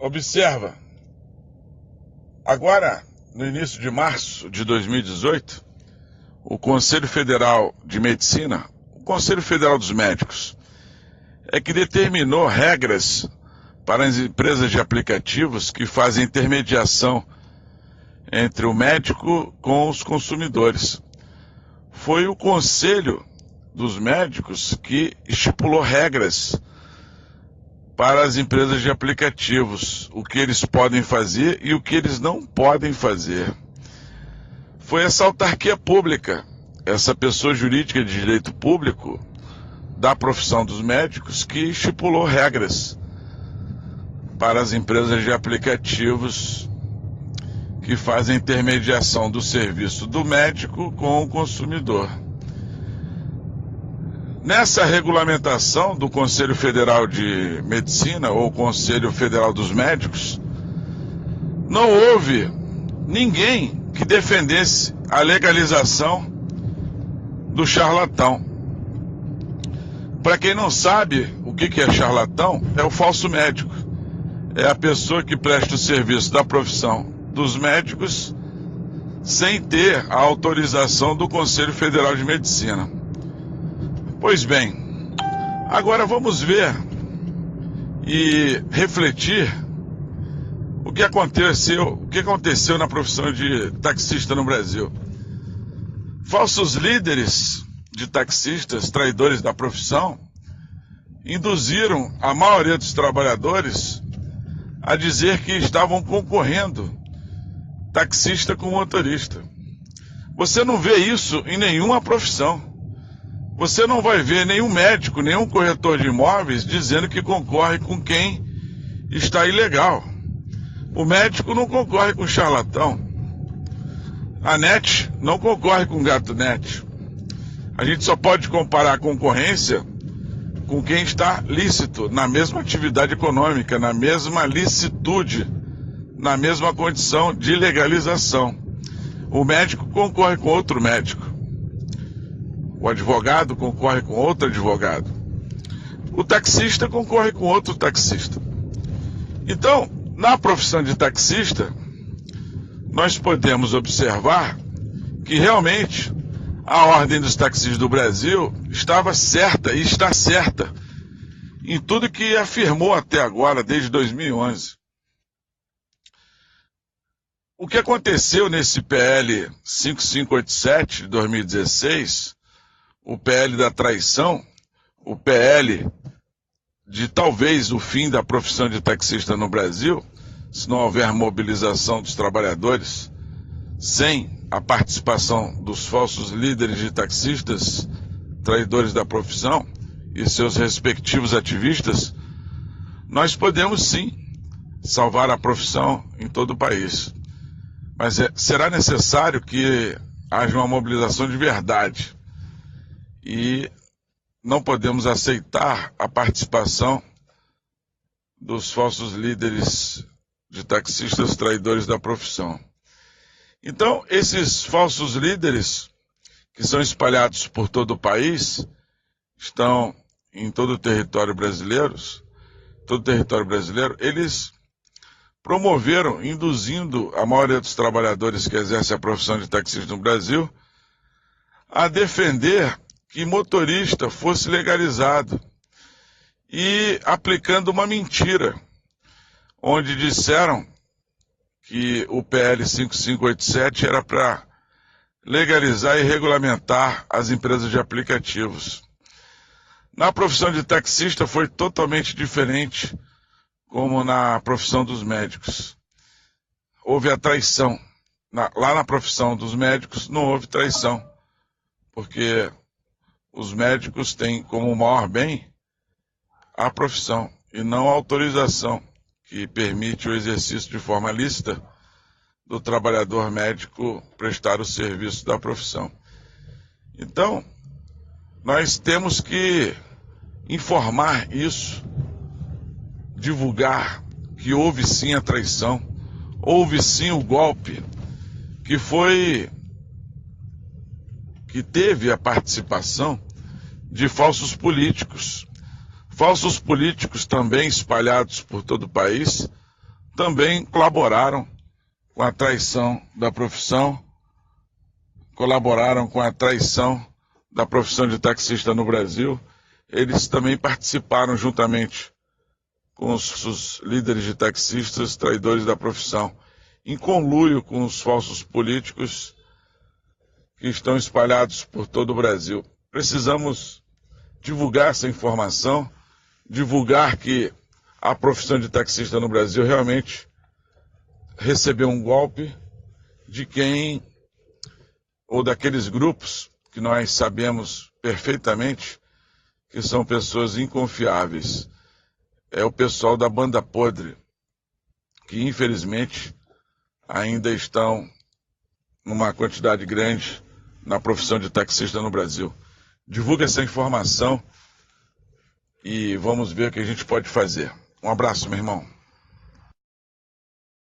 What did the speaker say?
Observa, agora, no início de março de 2018, o Conselho Federal de Medicina, o Conselho Federal dos Médicos, é que determinou regras para as empresas de aplicativos que fazem intermediação entre o médico com os consumidores. Foi o Conselho dos Médicos que estipulou regras para as empresas de aplicativos, o que eles podem fazer e o que eles não podem fazer. Foi essa autarquia pública, essa pessoa jurídica de direito público da profissão dos médicos que estipulou regras para as empresas de aplicativos que fazem intermediação do serviço do médico com o consumidor. Nessa regulamentação do Conselho Federal de Medicina, ou Conselho Federal dos Médicos, não houve ninguém que defendesse a legalização do charlatão. Para quem não sabe o que é charlatão, é o falso médico. É a pessoa que presta o serviço da profissão dos médicos sem ter a autorização do Conselho Federal de Medicina. Pois bem, agora vamos ver e refletir o que aconteceu na profissão de taxista no Brasil. Falsos líderes de taxistas, traidores da profissão, induziram a maioria dos trabalhadores a dizer que estavam concorrendo taxista com motorista. Você não vê isso em nenhuma profissão. Você não vai ver nenhum médico, nenhum corretor de imóveis dizendo que concorre com quem está ilegal. O médico não concorre com charlatão. A net não concorre com gato net. A gente só pode comparar a concorrência com quem está lícito, na mesma atividade econômica, na mesma licitude, na mesma condição de legalização. O médico concorre com outro médico. O advogado concorre com outro advogado. O taxista concorre com outro taxista. Então, na profissão de taxista, nós podemos observar que realmente a Ordem dos Taxistas do Brasil estava certa e está certa em tudo que afirmou até agora, desde 2011. O que aconteceu nesse PL 5587 de 2016, o PL da traição, o PL de talvez o fim da profissão de taxista no Brasil, se não houver mobilização dos trabalhadores, sem a participação dos falsos líderes de taxistas, traidores da profissão e seus respectivos ativistas, nós podemos sim salvar a profissão em todo o país. Mas será necessário que haja uma mobilização de verdade. E não podemos aceitar a participação dos falsos líderes de taxistas traidores da profissão. Então, esses falsos líderes, que são espalhados por todo o país, estão em todo o território brasileiro, eles promoveram, induzindo a maioria dos trabalhadores que exercem a profissão de taxista no Brasil, a defender que motorista fosse legalizado e aplicando uma mentira, onde disseram que o PL 5587 era para legalizar e regulamentar as empresas de aplicativos. Na profissão de taxista foi totalmente diferente, como na profissão dos médicos. Houve a traição. Lá na profissão dos médicos não houve traição, porque os médicos têm como maior bem a profissão e não a autorização que permite o exercício de forma lícita do trabalhador médico prestar o serviço da profissão. Então, nós temos que informar isso, divulgar que houve sim a traição, houve sim o golpe, que teve a participação de falsos políticos. Falsos políticos também espalhados por todo o país, também colaboraram com a traição da profissão, colaboraram com a traição da profissão de taxista no Brasil. Eles também participaram juntamente com os líderes de taxistas, traidores da profissão, em conluio com os falsos políticos que estão espalhados por todo o Brasil. Precisamos divulgar essa informação, divulgar que a profissão de taxista no Brasil realmente recebeu um golpe de quem, ou daqueles grupos que nós sabemos perfeitamente que são pessoas inconfiáveis. É o pessoal da banda podre, que infelizmente ainda estão numa quantidade grande na profissão de taxista no Brasil. Divulgue essa informação e vamos ver o que a gente pode fazer. Um abraço, meu irmão.